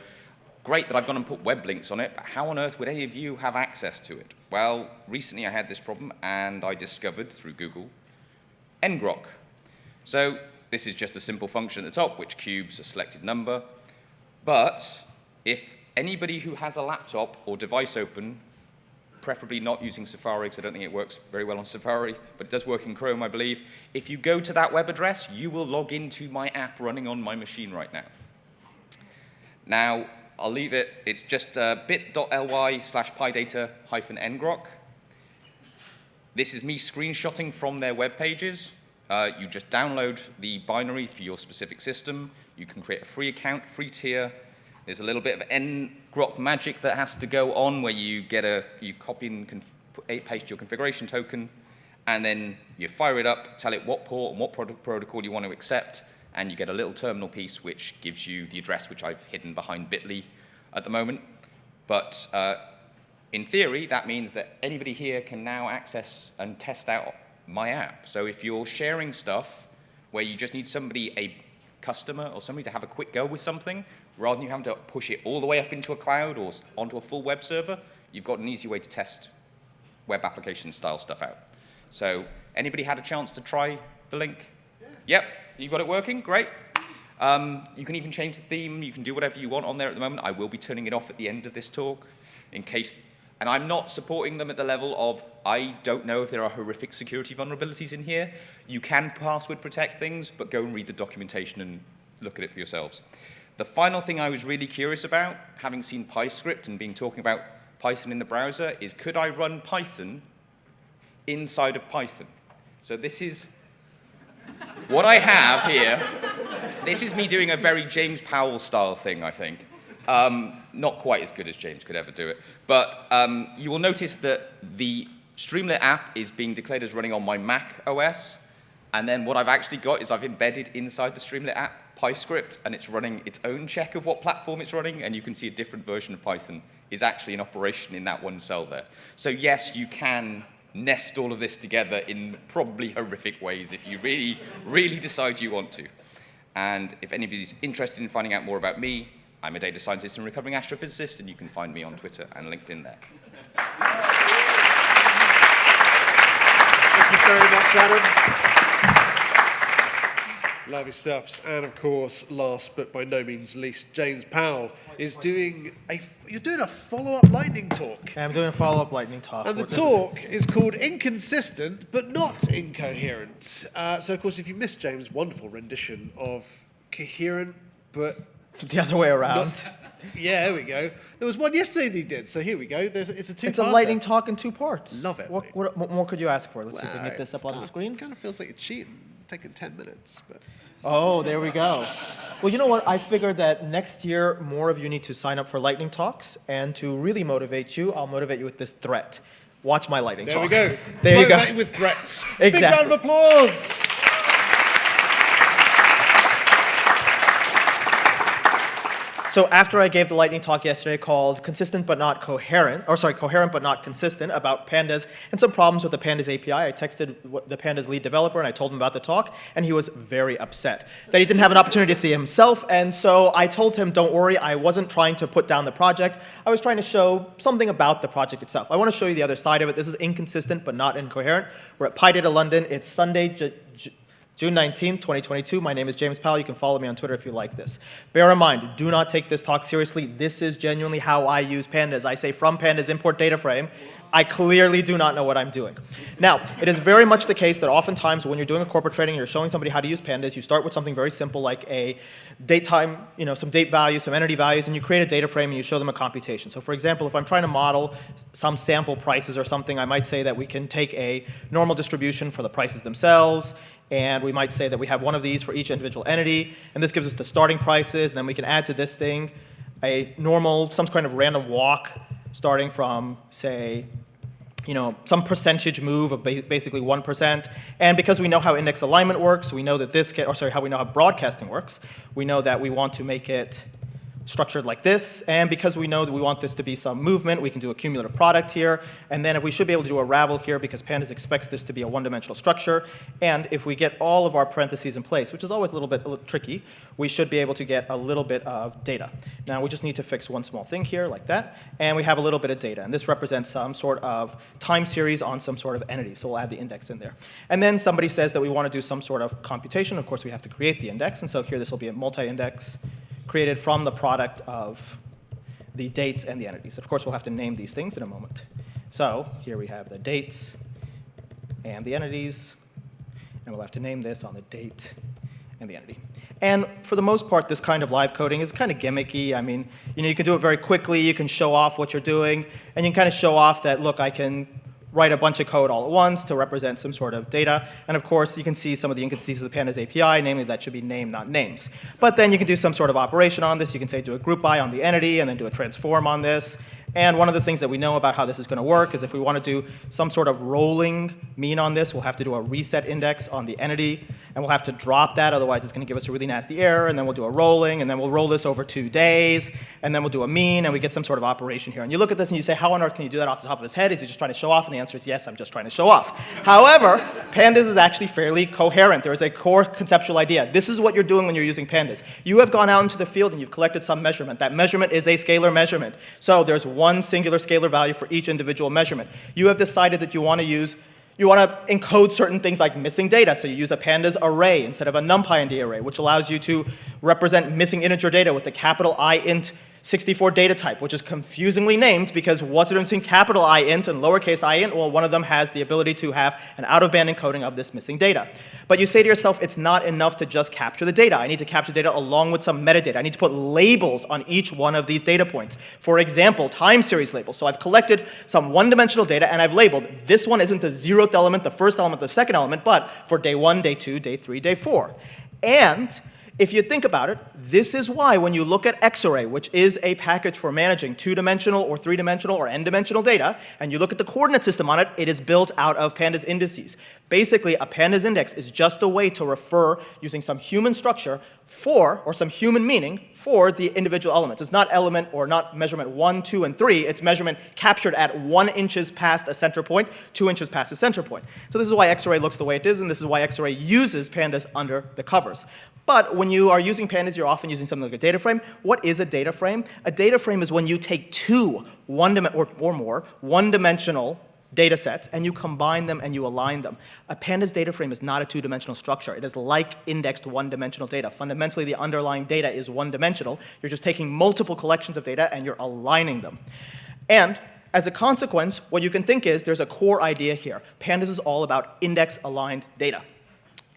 great that I've gone and put web links on it, but how on earth would any of you have access to it? Well, recently I had this problem, and I discovered through Google ngrok. So this is just a simple function at the top, which cubes a selected number. But if anybody who has a laptop or device open, preferably not using Safari, because I don't think it works very well on Safari, but it does work in Chrome, I believe. If you go to that web address, you will log into my app running on my machine right now. Now, I'll leave it. It's just bit.ly/pydata-ngrok. This is me screenshotting from their web pages. You just download the binary for your specific system. You can create a free account, free tier. There's a little bit of ngrok magic that has to go on where you copy and paste your configuration token, and then you fire it up, tell it what port and what protocol you want to accept, and you get a little terminal piece which gives you the address which I've hidden behind bit.ly at the moment. But in theory, that means that anybody here can now access and test out my app. So if you're sharing stuff where you just need somebody, a customer or somebody to have a quick go with something, rather than you having to push it all the way up into a cloud or onto a full web server, you've got an easy way to test web application style stuff out. So anybody had a chance to try the link? Yeah. Yep, you got it working? Great. You can even change the theme. You can do whatever you want on there at the moment. I will be turning it off at the end of this talk in case, and I'm not supporting them at the level of, I don't know if there are horrific security vulnerabilities in here. You can password protect things, but go and read the documentation and look at it for yourselves. The final thing I was really curious about, having seen PyScript and talking about Python in the browser, is could I run Python inside of Python? So this is what I have here. This is me doing a very James Powell style thing, I think. Not quite as good as James could ever do it. But you will notice that the Streamlit app is being declared as running on my Mac OS. And then what I've actually got is I've embedded inside the Streamlit app PyScript, and it's running its own check of what platform it's running, and you can see a different version of Python is actually in operation in that one cell there. So yes, you can nest all of this together in probably horrific ways if you really, really decide you want to. And if anybody's interested in finding out more about me, I'm a data scientist and recovering astrophysicist, and you can find me on Twitter and LinkedIn there. Thank you very much, Adam. Lovely stuffs. And of course, last but by no means least, James Powell is doing you're doing a follow-up lightning talk. I'm doing a follow-up lightning talk. And the talk is called Inconsistent but Not Incoherent. So of course, if you missed James' wonderful rendition of Coherent but the other way around. yeah, there we go. There was one yesterday that he did, so here we go. It's a two-parter. It's a lightning talk in 2 parts. Love it. What more could you ask for? Let's see if we can get this up on the screen. Kind of feels like it's cheating, taking 10 minutes, but... Oh, there we go. Well, you know what? I figured that next year, more of you need to sign up for lightning talks, and to really motivate you, I'll motivate you with this threat. Watch my lightning talk. There we go. There you go. Motivate with threats. Exactly. Big round of applause. So after I gave the lightning talk yesterday called Consistent but Not Coherent, Coherent but Not Consistent about pandas and some problems with the pandas API, I texted the pandas lead developer and I told him about the talk, and he was very upset that he didn't have an opportunity to see himself, and so I told him, don't worry, I wasn't trying to put down the project, I was trying to show something about the project itself. I want to show you the other side of it. This is inconsistent but not incoherent. We're at Pydata London. It's Sunday, June 19th, 2022. My name is James Powell. You can follow me on Twitter if you like this. Bear in mind, do not take this talk seriously. This is genuinely how I use pandas. I say from pandas import data frame. I clearly do not know what I'm doing. Now, it is very much the case that oftentimes when you're doing a corporate training, you're showing somebody how to use pandas, you start with something very simple like a date time, some date values, some entity values, and you create a data frame and you show them a computation. So for example, if I'm trying to model some sample prices or something, I might say that we can take a normal distribution for the prices themselves, and we might say that we have one of these for each individual entity, and this gives us the starting prices, and then we can add to this thing a normal, some kind of random walk starting from, say, some percentage move of basically 1%. And because we know how index alignment works, we know that how we know how broadcasting works, we know that we want to make it structured like this, and because we know that we want this to be some movement, we can do a cumulative product here, and then if we should be able to do a ravel here because pandas expects this to be a one-dimensional structure, and if we get all of our parentheses in place, which is always a little tricky, we should be able to get a little bit of data. Now we just need to fix one small thing here like that, and we have a little bit of data, and this represents some sort of time series on some sort of entity, so we'll add the index in there. And then somebody says that we want to do some sort of computation. Of course we have to create the index, and so here this will be a multi-index created from the product of the dates and the entities. Of course, we'll have to name these things in a moment. So here we have the dates and the entities, and we'll have to name this on the date and the entity. And for the most part, this kind of live coding is kind of gimmicky. I mean, you can do it very quickly, you can show off what you're doing, and you can kind of show off that, look, I can write a bunch of code all at once to represent some sort of data. And of course, you can see some of the inconsistencies of the pandas API, namely that should be name, not names. But then you can do some sort of operation on this. You can say do a group by on the entity and then do a transform on this. And one of the things that we know about how this is going to work is if we want to do some sort of rolling mean on this, we'll have to do a reset index on the entity, and we'll have to drop that, otherwise it's going to give us a really nasty error, and then we'll do a rolling, and then we'll roll this over 2 days, and then we'll do a mean, and we get some sort of operation here. And you look at this and you say, how on earth can you do that off the top of his head? Is he just trying to show off? And the answer is yes, I'm just trying to show off. However, pandas is actually fairly coherent. There is a core conceptual idea. This is what you're doing when you're using pandas. You have gone out into the field and you've collected some measurement. That measurement is a scalar measurement. So there's one singular scalar value for each individual measurement. You have decided that you want to encode certain things like missing data, so you use a pandas array instead of a NumPy array, which allows you to represent missing integer data with the capital I int 64 data type, which is confusingly named because what's the difference between capital I int and lowercase I int? Well, one of them has the ability to have an out-of-band encoding of this missing data. But you say to yourself, it's not enough to just capture the data. I need to capture data along with some metadata. I need to put labels on each one of these data points. For example, time series labels. So I've collected some one-dimensional data and I've labeled, this one isn't the 0th element, the first element, the second element, but for day 1, day 2, day 3, day 4. And if you think about it, this is why when you look at Xarray, which is a package for managing 2-dimensional or 3-dimensional or n-dimensional data, and you look at the coordinate system on it, it is built out of pandas indices. Basically, a pandas index is just a way to refer using some human structure for, or some human meaning, for the individual elements. It's not element or not measurement 1, 2, and 3. It's measurement captured at 1 inches past a center point, 2 inches past a center point. So this is why Xarray looks the way it is, and this is why Xarray uses pandas under the covers. But when you are using pandas, you're often using something like a data frame. What is a data frame? A data frame is when you take two or more one-dimensional data sets, and you combine them and you align them. A pandas data frame is not a two-dimensional structure. It is like indexed one-dimensional data. Fundamentally, the underlying data is one-dimensional. You're just taking multiple collections of data and you're aligning them. And as a consequence, what you can think is there's a core idea here. Pandas is all about index-aligned data.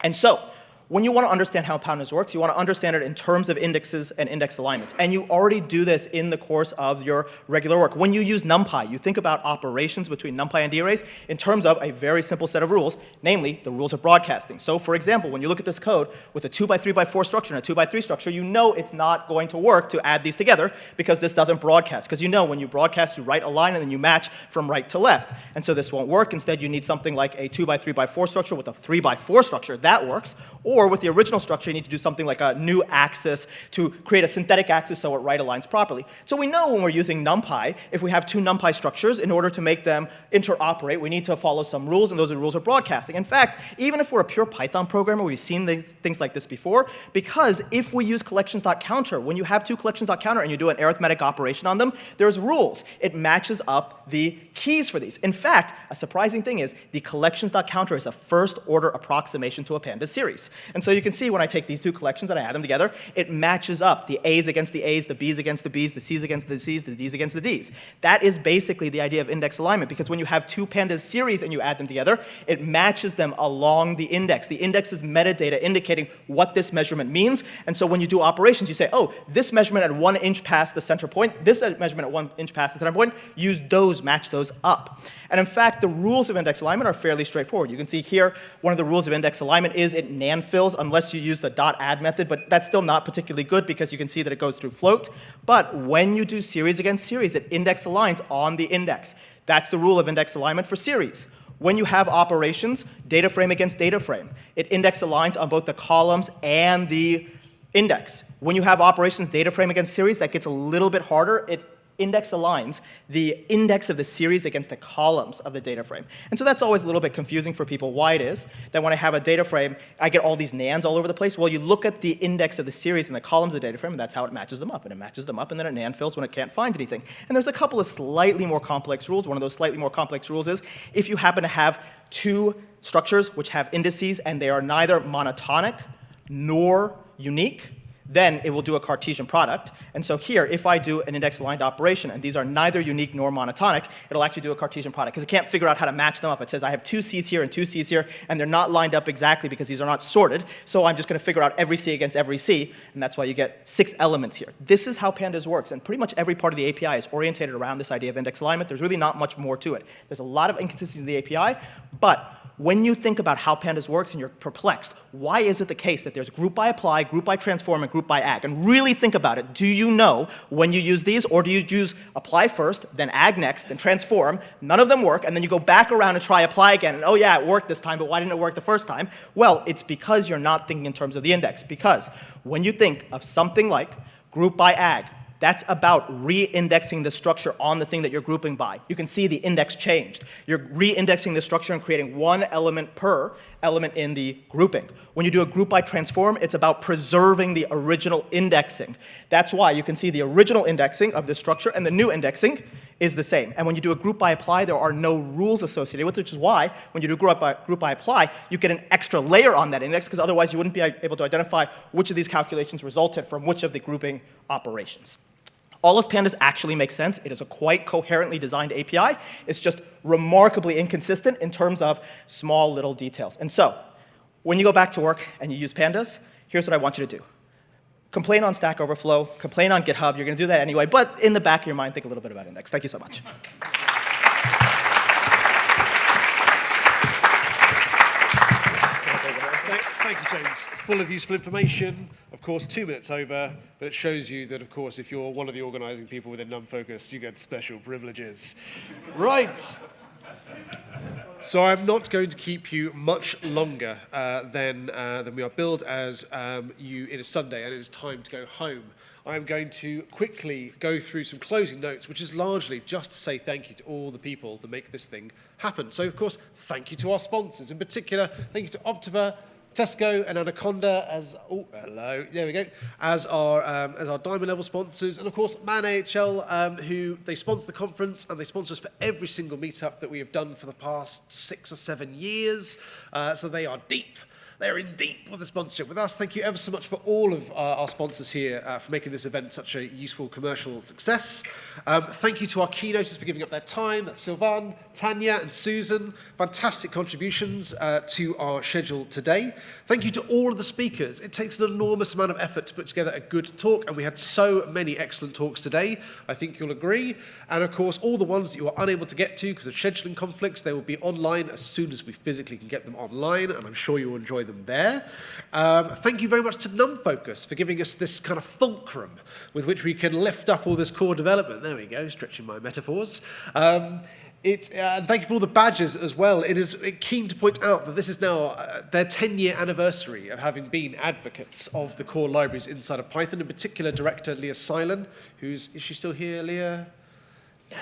And so, when you want to understand how pandas works, you want to understand it in terms of indexes and index alignments. And you already do this in the course of your regular work. When you use NumPy, you think about operations between NumPy and darrays in terms of a very simple set of rules, namely the rules of broadcasting. So for example, when you look at this code with a 2x3x4 structure and a 2x3 structure, you know it's not going to work to add these together because this doesn't broadcast. Because you know when you broadcast, you write a line and then you match from right to left. And so this won't work. Instead, you need something like a 2x3x4 structure with a 3x4 structure. That works. Or with the original structure, you need to do something like a new axis to create a synthetic axis so it right aligns properly. So we know when we're using NumPy, if we have two NumPy structures, in order to make them interoperate, we need to follow some rules, and those are the rules of broadcasting. In fact, even if we're a pure Python programmer, we've seen things like this before, because if we use collections.counter, when you have two collections.counter and you do an arithmetic operation on them, there's rules. It matches up the keys for these. In fact, a surprising thing is the collections.counter is a first-order approximation to a pandas series. And so you can see when I take these two collections and I add them together, it matches up the A's against the A's, the B's against the B's, the C's against the C's, the D's against the D's. That is basically the idea of index alignment, because when you have two pandas series and you add them together, it matches them along the index. The index is metadata indicating what this measurement means, and so when you do operations, you say, oh, this measurement at 1 inch past the center point, this measurement at 1 inch past the center point, use those, match those up. And in fact, the rules of index alignment are fairly straightforward. You can see here, one of the rules of index alignment is it nan-fills unless you use the .add method, but that's still not particularly good because you can see that it goes through float. But when you do series against series, it index aligns on the index. That's the rule of index alignment for series. When you have operations, data frame against data frame, it index aligns on both the columns and the index. When you have operations data frame against series, that gets a little bit harder. It index aligns the index of the series against the columns of the data frame. And so that's always a little bit confusing for people why it is that when I have a data frame, I get all these nans all over the place. Well, you look at the index of the series and the columns of the data frame, and that's how it matches them up. And it matches them up, and then it nan fills when it can't find anything. And there's a couple of slightly more complex rules. One of those slightly more complex rules is if you happen to have two structures which have indices and they are neither monotonic nor unique, then it will do a Cartesian product. And so here, if I do an index-aligned operation, and these are neither unique nor monotonic, it'll actually do a Cartesian product, because it can't figure out how to match them up. It says I have two C's here and two C's here, and they're not lined up exactly because these are not sorted, so I'm just going to figure out every C against every C, and that's why you get 6 elements here. This is how pandas works, and pretty much every part of the API is orientated around this idea of index alignment. There's really not much more to it. There's a lot of inconsistencies in the API, but when you think about how pandas works and you're perplexed, why is it the case that there's group by apply, group by transform, and group by ag? And really think about it. Do you know when you use these, or do you use apply first, then ag next, then transform? None of them work, and then you go back around and try apply again, and oh yeah, it worked this time, but why didn't it work the first time? Well, it's because you're not thinking in terms of the index. Because when you think of something like group by ag, that's about re-indexing the structure on the thing that you're grouping by. You can see the index changed. You're re-indexing the structure and creating one element per element in the grouping. When you do a group by transform, it's about preserving the original indexing. That's why you can see the original indexing of the structure and the new indexing is the same. And when you do a group by apply, there are no rules associated with it, which is why when you do group by apply, you get an extra layer on that index, because otherwise you wouldn't be able to identify which of these calculations resulted from which of the grouping operations. All of pandas actually makes sense. It is a quite coherently designed API. It's just remarkably inconsistent in terms of small little details. And so, when you go back to work and you use pandas, here's what I want you to do. Complain on Stack Overflow, complain on GitHub. You're going to do that anyway, but in the back of your mind, think a little bit about index. Thank you so much. Thank you, James. Full of useful information. Of course, 2 minutes over, but it shows you that, of course, if you're one of the organizing people within NumFOCUS, you get special privileges. Right. So I'm not going to keep you much longer than we are billed, as it is Sunday and it is time to go home. I'm going to quickly go through some closing notes, which is largely just to say thank you to all the people that make this thing happen. So, of course, thank you to our sponsors. In particular, thank you to Optiva, Tesco and Anaconda as, oh, hello, there we go, as our diamond level sponsors. And of course, Man AHL, who they sponsor the conference and they sponsor us for every single meetup that we have done for the past 6 or 7 years. So they are deep. They're in deep with the sponsorship with us. Thank you ever so much for all of our sponsors here for making this event such a useful commercial success. Thank you to our keynoters for giving up their time. That's Sylvain, Tanya, and Susan. Fantastic contributions to our schedule today. Thank you to all of the speakers. It takes an enormous amount of effort to put together a good talk, and we had so many excellent talks today. I think you'll agree. And of course, all the ones that you are unable to get to because of scheduling conflicts, they will be online as soon as we physically can get them online, and I'm sure you'll enjoy them there. Thank you very much to NumFOCUS for giving us this kind of fulcrum with which we can lift up all this core development. There we go, stretching my metaphors. And thank you for all the badges as well. It is keen to point out that this is now their 10-year anniversary of having been advocates of the core libraries inside of Python, in particular director Leah Silen, is she still here, Leah? No.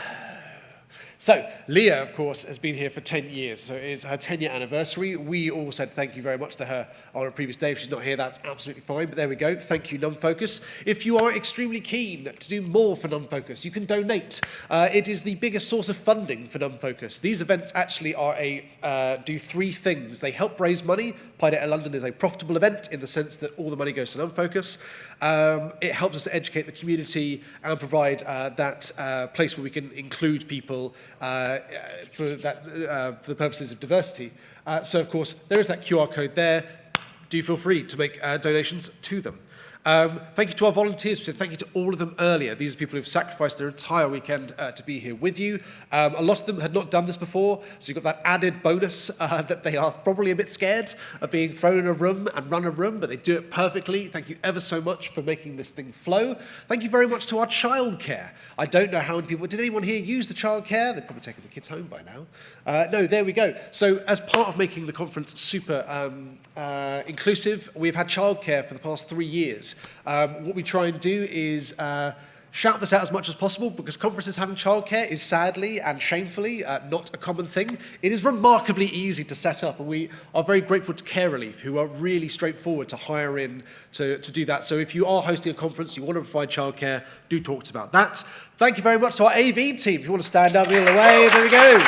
So, Leah, of course, has been here for 10 years, so it's her 10-year anniversary. We all said thank you very much to her on a previous day. If she's not here, that's absolutely fine, but there we go. Thank you, NumFOCUS. If you are extremely keen to do more for NumFOCUS, you can donate. It is the biggest source of funding for NumFOCUS. These events actually are do 3 things. They help raise money. Pydata London is a profitable event in the sense that all the money goes to NumFOCUS. It helps us to educate the community and provide that place where we can include people for the purposes of diversity. So, of course, there is that QR code there. Do feel free to make donations to them. Thank you to our volunteers. Thank you to all of them earlier. These are people who've sacrificed their entire weekend to be here with you. A lot of them had not done this before, so you've got that added bonus that they are probably a bit scared of being thrown in a room and run a room, but they do it perfectly. Thank you ever so much for making this thing flow. Thank you very much to our childcare. I don't know how many people, did anyone here use the childcare? They've probably taken the kids home by now. No, there we go. So as part of making the conference super inclusive, we've had childcare for the past 3 years. What we try and do is shout this out as much as possible because conferences having childcare is sadly and shamefully not a common thing. It is remarkably easy to set up, and we are very grateful to Care Relief, who are really straightforward to hire in to do that. So if you are hosting a conference, you want to provide childcare, do talk to us about that. Thank you very much to our AV team. If you want to stand up, kneel away, there we go.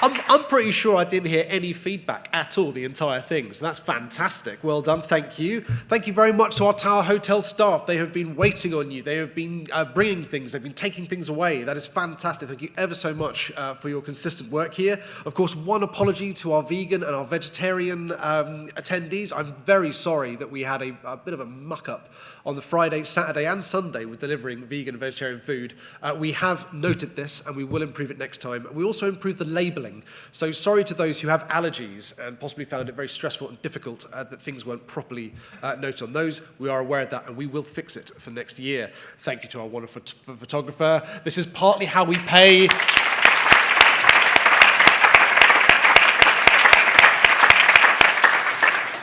I'm pretty sure I didn't hear any feedback at all the entire thing, so that's fantastic. Well done, thank you. Thank you very much to our Tower Hotel staff. They have been waiting on you. They have been bringing things. They've been taking things away. That is fantastic. Thank you ever so much for your consistent work here. Of course, one apology to our vegan and our vegetarian attendees. I'm very sorry that we had a bit of a muck-up on the Friday, Saturday, and Sunday with delivering vegan and vegetarian food. We have noted this, and we will improve it next time. We also improved the labelling. So sorry to those who have allergies and possibly found it very stressful and difficult that things weren't properly noted on those. We are aware of that, and we will fix it for next year. Thank you to our wonderful photographer. This is partly how we pay.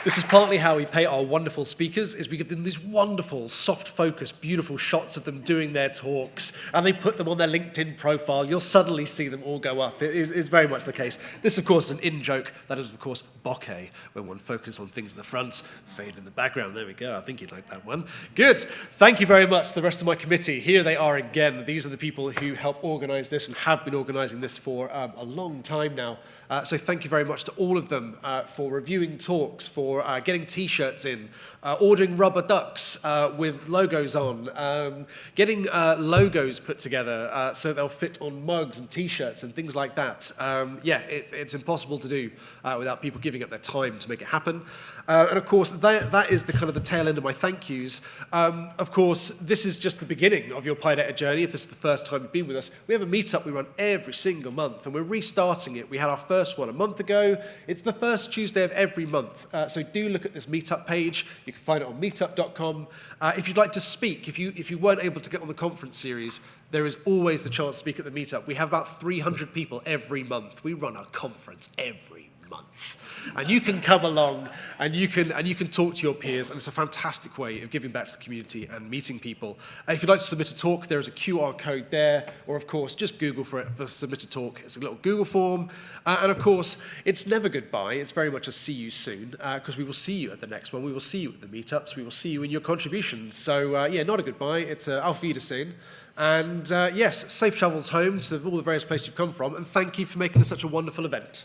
This is partly how we pay our wonderful speakers, is we give them these wonderful, soft focus, beautiful shots of them doing their talks, and they put them on their LinkedIn profile. You'll suddenly see them all go up. It's very much the case. This, of course, is an in-joke. That is, of course, bokeh, where one focuses on things in the front, fade in the background. There we go. I think you'd like that one. Good. Thank you very much to the rest of my committee. Here they are again. These are the people who help organize this and have been organizing this for a long time now. So thank you very much to all of them for reviewing talks, for getting T-shirts in, ordering rubber ducks with logos on, getting logos put together so they'll fit on mugs and T-shirts and things like that. Yeah, it's impossible to do without people giving up their time to make it happen. And of course, that is the kind of the tail end of my thank yous. Of course, this is just the beginning of your Pydata journey. If this is the first time you've been with us, we have a meetup we run every single month, and we're restarting it. We had our first one a month ago. It's the first Tuesday of every month. So do look at this meetup page. You can find it on meetup.com. If you'd like to speak, if you weren't able to get on the conference series, there is always the chance to speak at the meetup. We have about 300 people every month. We run a conference every month. And you can come along and you can talk to your peers, and it's a fantastic way of giving back to the community and meeting people. If you'd like to submit a talk, there is a QR code there, or of course, just Google for it for submit a talk. It's a little Google form. And of course, it's never goodbye. It's very much a see you soon, because we will see you at the next one. We will see you at the meetups. We will see you in your contributions. So yeah, not a goodbye. It's a auf Wiedersehen. And yes, safe travels home to all the various places you've come from, and thank you for making this such a wonderful event.